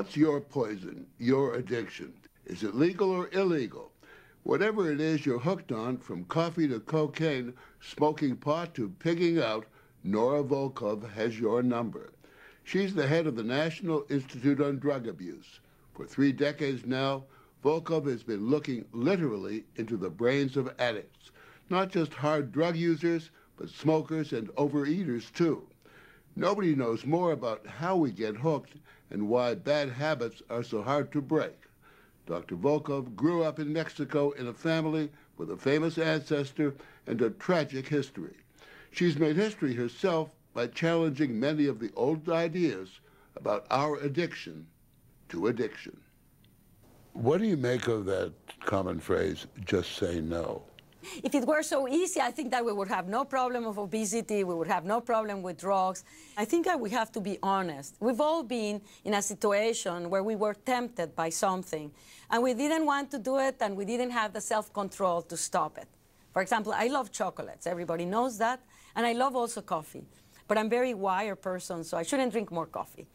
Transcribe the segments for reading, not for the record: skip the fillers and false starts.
What's your poison, your addiction? Is it legal or illegal? Whatever it is you're hooked on, from coffee to cocaine, smoking pot to pigging out, Nora Volkov has your number. She's the head of the National Institute on Drug Abuse. For 3 decades now, Volkov has been looking literally into the brains of addicts, not just hard drug users, but smokers and overeaters too. Nobody knows more about how we get hooked and why bad habits are so hard to break. Dr. Volkov grew up in Mexico in a family with a famous ancestor and a tragic history. She's made history herself by challenging many of the old ideas about our addiction to addiction. What do you make of that common phrase, just say no? If it were so easy, I think that we would have no problem of obesity, we would have no problem with drugs. I think that we have to be honest. We've all been in a situation where we were tempted by something, and we didn't want to do it, and we didn't have the self-control to stop it. For example, I love chocolates. Everybody knows that. And I love also coffee. But I'm a very wired person, so I shouldn't drink more coffee.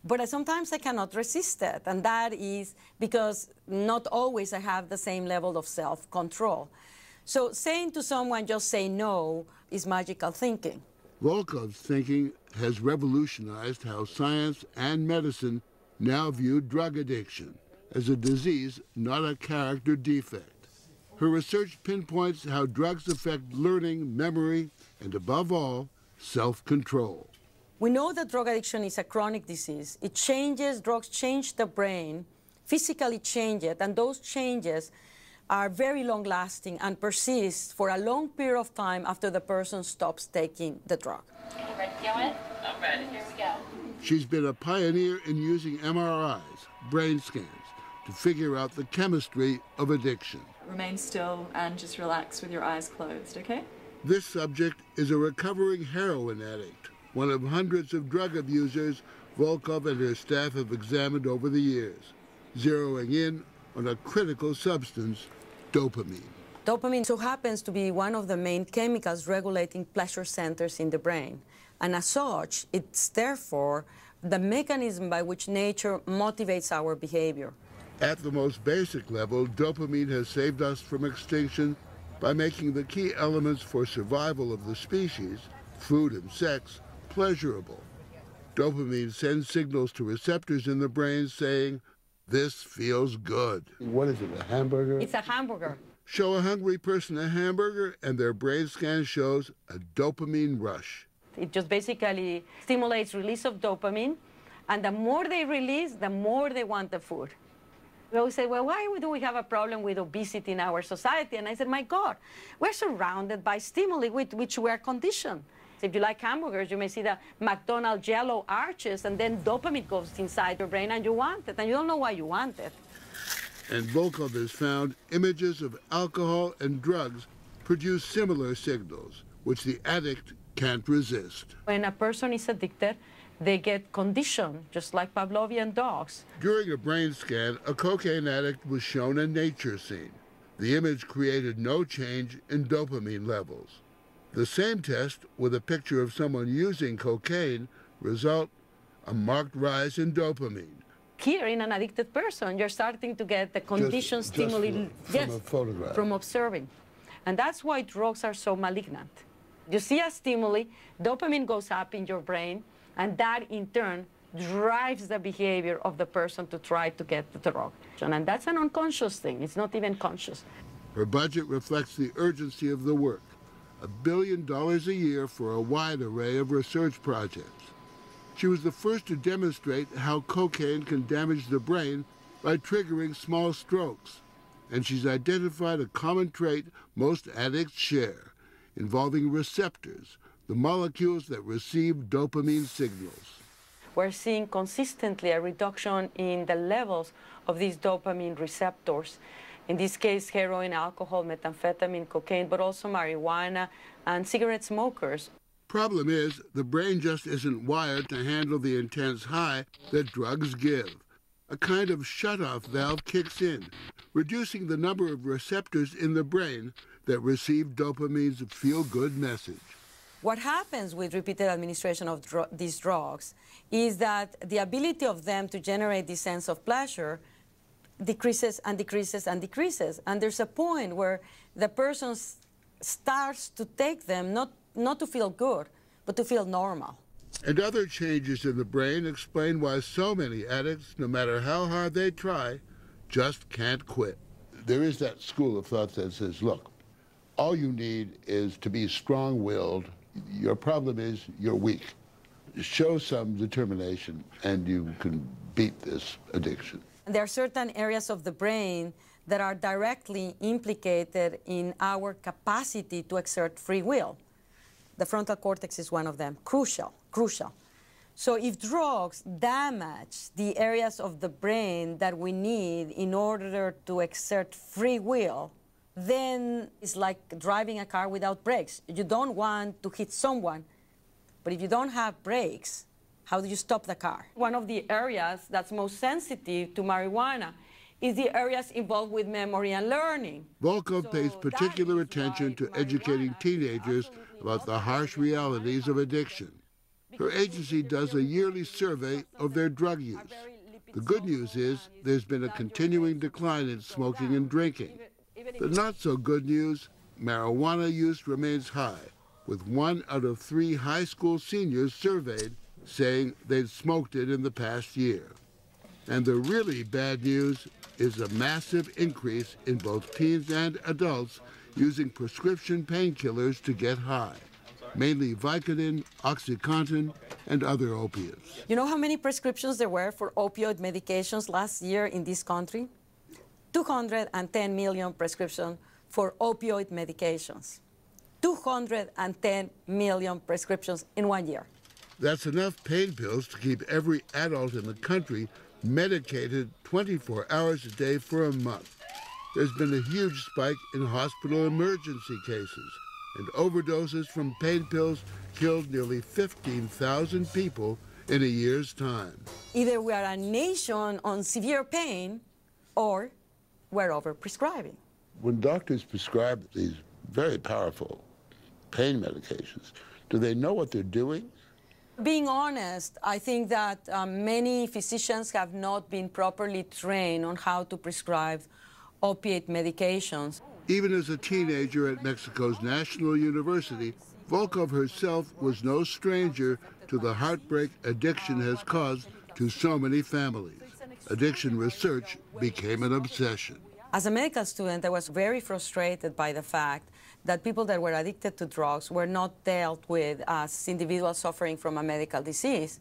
But sometimes I cannot resist it, and that is because not always I have the same level of self-control. So saying to someone, just say no, is magical thinking. Volkov's thinking has revolutionized how science and medicine now view drug addiction as a disease, not a character defect. Her research pinpoints how drugs affect learning, memory, and above all, self-control. We know that drug addiction is a chronic disease. It changes, drugs change the brain, physically change it, and those changes are very long-lasting and persist for a long period of time after the person stops taking the drug. You ready to go in? I'm ready. Here we go. She's been a pioneer in using MRIs, brain scans, to figure out the chemistry of addiction. Remain still and just relax with your eyes closed, okay? This subject is a recovering heroin addict, one of hundreds of drug abusers Volkov and her staff have examined over the years, zeroing in on a critical substance, dopamine. Dopamine so happens to be one of the main chemicals regulating pleasure centers in the brain. And as such, it's therefore the mechanism by which nature motivates our behavior. At the most basic level, dopamine has saved us from extinction by making the key elements for survival of the species, food and sex, pleasurable. Dopamine sends signals to receptors in the brain saying, "This feels good." What is it, a hamburger? It's a hamburger. Show a hungry person a hamburger and their brain scan shows a dopamine rush. It just basically stimulates release of dopamine, and the more they release, the more they want the food. We always say, well, why do we have a problem with obesity in our society? And I said, my God, we're surrounded by stimuli with which we are conditioned. If you like hamburgers, you may see the McDonald's yellow arches, and then dopamine goes inside your brain, and you want it, and you don't know why you want it. And Volkov has found images of alcohol and drugs produce similar signals, which the addict can't resist. When a person is addicted, they get conditioned, just like Pavlovian dogs. During a brain scan, a cocaine addict was shown a nature scene. The image created no change in dopamine levels. The same test with a picture of someone using cocaine result a marked rise in dopamine. Here, in an addicted person, you're starting to get the conditioned stimuli from a photograph. From observing. And that's why drugs are so malignant. You see a stimuli, dopamine goes up in your brain, and that in turn drives the behavior of the person to try to get the drug. And that's an unconscious thing. It's not even conscious. Her budget reflects the urgency of the work. $1 billion a year for a wide array of research projects. She was the first to demonstrate how cocaine can damage the brain by triggering small strokes. And she's identified a common trait most addicts share, involving receptors, the molecules that receive dopamine signals. We're seeing consistently a reduction in the levels of these dopamine receptors. In this case, heroin, alcohol, methamphetamine, cocaine, but also marijuana and cigarette smokers. Problem is, the brain just isn't wired to handle the intense high that drugs give. A kind of shut-off valve kicks in, reducing the number of receptors in the brain that receive dopamine's feel-good message. What happens with repeated administration of these drugs is that the ability of them to generate this sense of pleasure decreases and decreases and decreases. And there's a point where the person starts to take them not to feel good, but to feel normal. And other changes in the brain explain why so many addicts, no matter how hard they try, just can't quit. There is that school of thought that says, look, all you need is to be strong-willed. Your problem is you're weak. Show some determination and you can beat this addiction. There are certain areas of the brain that are directly implicated in our capacity to exert free will. The frontal cortex is one of them, crucial. So if drugs damage the areas of the brain that we need in order to exert free will, then it's like driving a car without brakes. You don't want to hit someone, but if you don't have brakes, how do you stop the car? One of the areas that's most sensitive to marijuana is the areas involved with memory and learning. Volkov pays particular attention to educating teenagers about the harsh realities of addiction. Her agency does a yearly survey of their drug use. The good news is there's been a continuing decline in smoking and drinking. The not-so-good news, marijuana use remains high, with 1 out of 3 high school seniors surveyed saying they'd smoked it in the past year. And the really bad news is a massive increase in both teens and adults using prescription painkillers to get high, mainly Vicodin, OxyContin, and other opiates. You know how many prescriptions there were for opioid medications last year in this country? 210 million prescriptions for opioid medications. 210 million prescriptions in 1 year. That's enough pain pills to keep every adult in the country medicated 24 hours a day for a month. There's been a huge spike in hospital emergency cases, and overdoses from pain pills killed nearly 15,000 people in a year's time. Either we are a nation on severe pain, or we're overprescribing. When doctors prescribe these very powerful pain medications, do they know what they're doing? Being honest, I think that many physicians have not been properly trained on how to prescribe opiate medications. Even as a teenager at Mexico's National University, Volkov herself was no stranger to the heartbreak addiction has caused to so many families. Addiction research became an obsession. As a medical student, I was very frustrated by the fact that people that were addicted to drugs were not dealt with as individuals suffering from a medical disease.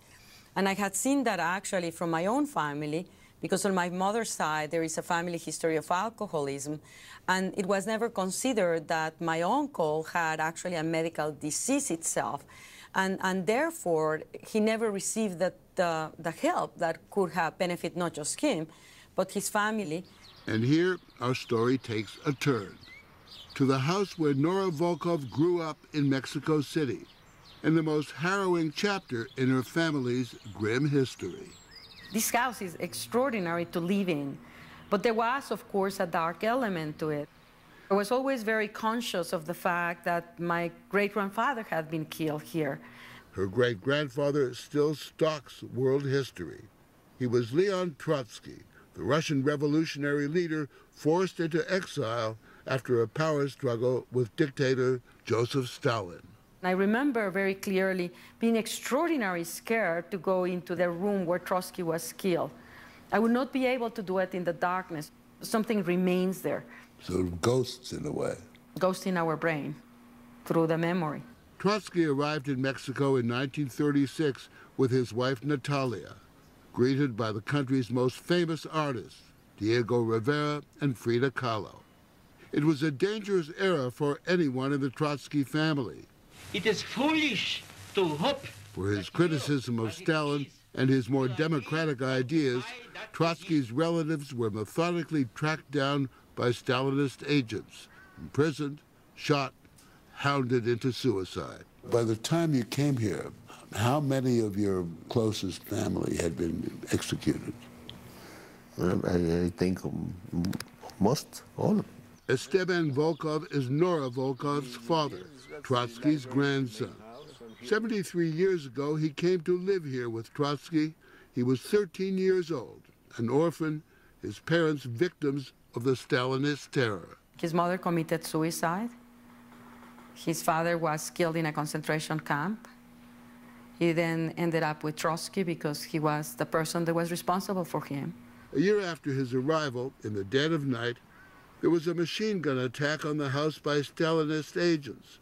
And I had seen that actually from my own family, because on my mother's side, there is a family history of alcoholism, and it was never considered that my uncle had actually a medical disease itself. And therefore, he never received the help that could have benefited not just him, but his family. And here, our story takes a turn to the house where Nora Volkov grew up in Mexico City, and the most harrowing chapter in her family's grim history. This house is extraordinary to live in, but there was, of course, a dark element to it. I was always very conscious of the fact that my great-grandfather had been killed here. Her great-grandfather still stalks world history. He was Leon Trotsky, the Russian revolutionary leader forced into exile after a power struggle with dictator Joseph Stalin. I remember very clearly being extraordinarily scared to go into the room where Trotsky was killed. I would not be able to do it in the darkness. Something remains there. So ghosts in a way. Ghosts in our brain, through the memory. Trotsky arrived in Mexico in 1936 with his wife Natalia, greeted by the country's most famous artists, Diego Rivera and Frida Kahlo. It was a dangerous era for anyone in the Trotsky family. It is foolish to hope. For his criticism of Stalin and his more democratic ideas, Trotsky's relatives were methodically tracked down by Stalinist agents, imprisoned, shot, hounded into suicide. By the time you came here, how many of your closest family had been executed? I think most, all. Esteban Volkov is Nora Volkov's father, Trotsky's grandson. 73 years ago, he came to live here with Trotsky. He was 13 years old, an orphan, his parents victims of the Stalinist terror. His mother committed suicide. His father was killed in a concentration camp. He then ended up with Trotsky because he was the person that was responsible for him. A year after his arrival, in the dead of night, there was a machine gun attack on the house by Stalinist agents.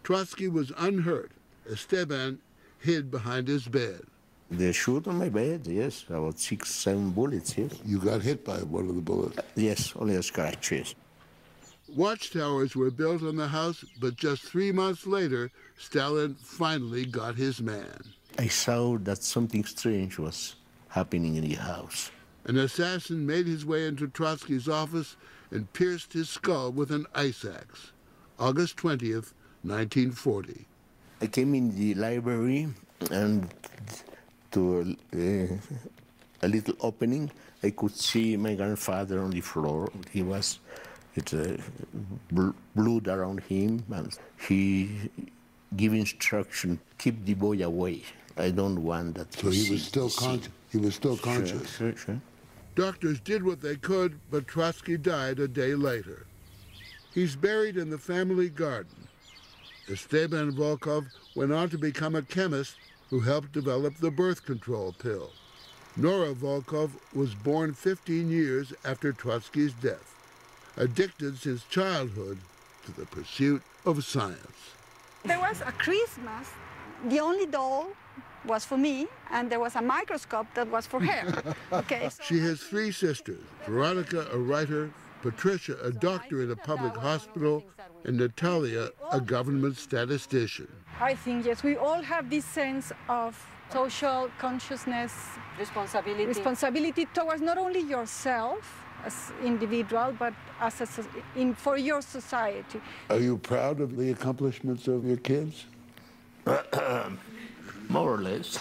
Trotsky was unhurt. Esteban hid behind his bed. They shoot on my bed, yes, about 6, 7 bullets, yes. You got hit by one of the bullets? Yes, only a scratch, yes. Watchtowers were built on the house, but just 3 months later, Stalin finally got his man. I saw that something strange was happening in the house. An assassin made his way into Trotsky's office and pierced his skull with an ice axe. August 20th, 1940. I came in the library and to a little opening, I could see my grandfather on the floor. He was blood around him, and he gave instruction, keep the boy away. I don't want that. So he was still conscious. He was still conscious. Sure. Doctors did what they could, but Trotsky died a day later. He's buried in the family garden. Esteban Volkov went on to become a chemist who helped develop the birth control pill. Nora Volkov was born 15 years after Trotsky's death, addicted since childhood to the pursuit of science. There was a Christmas. The only doll was for me, and there was a microscope that was for her. Okay. She has 3 sisters, Veronica, a writer, Patricia, a doctor in a public hospital, and Natalia, a government statistician. I think, yes, we all have this sense of social consciousness, responsibility towards not only yourself as individual, but as for your society. Are you proud of the accomplishments of your kids? More or less.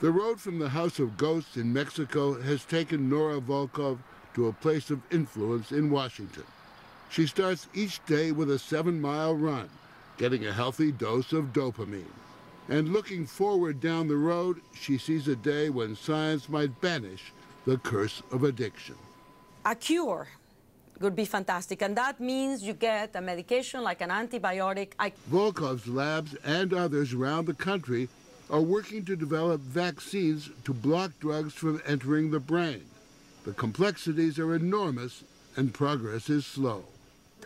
The road from the House of Ghosts in Mexico has taken Nora Volkov to a place of influence in Washington. She starts each day with a 7-mile run, getting a healthy dose of dopamine. And looking forward down the road, she sees a day when science might banish the curse of addiction. A cure would be fantastic, and that means you get a medication like an antibiotic. Volkov's labs and others around the country are working to develop vaccines to block drugs from entering the brain. The complexities are enormous and progress is slow.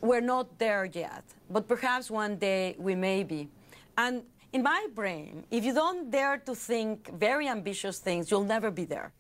We're not there yet, but perhaps one day we may be. And in my brain, if you don't dare to think very ambitious things, you'll never be there.